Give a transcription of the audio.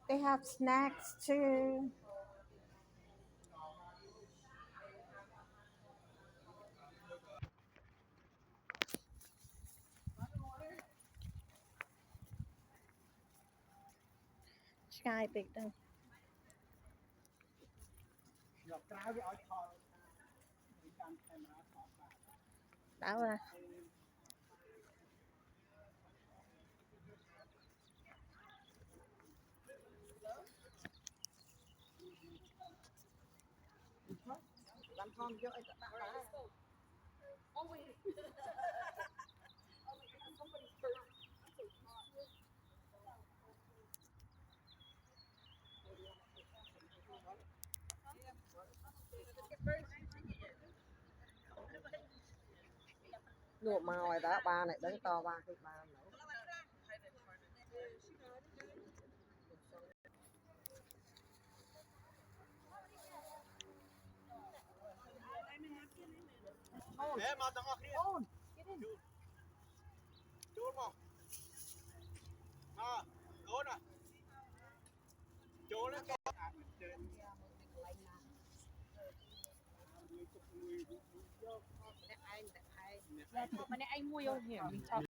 They have snacks too. Sky big though. Đã rồi. Làm con cho anh ta đá. Nụ màu này đó ba này đứng to ba cái ba nữa. Nè mà tao kia. Chôn mà. À, chôn à. Chôn lên cái. Dạ, mà này anh mua yêu hiểm mình chọn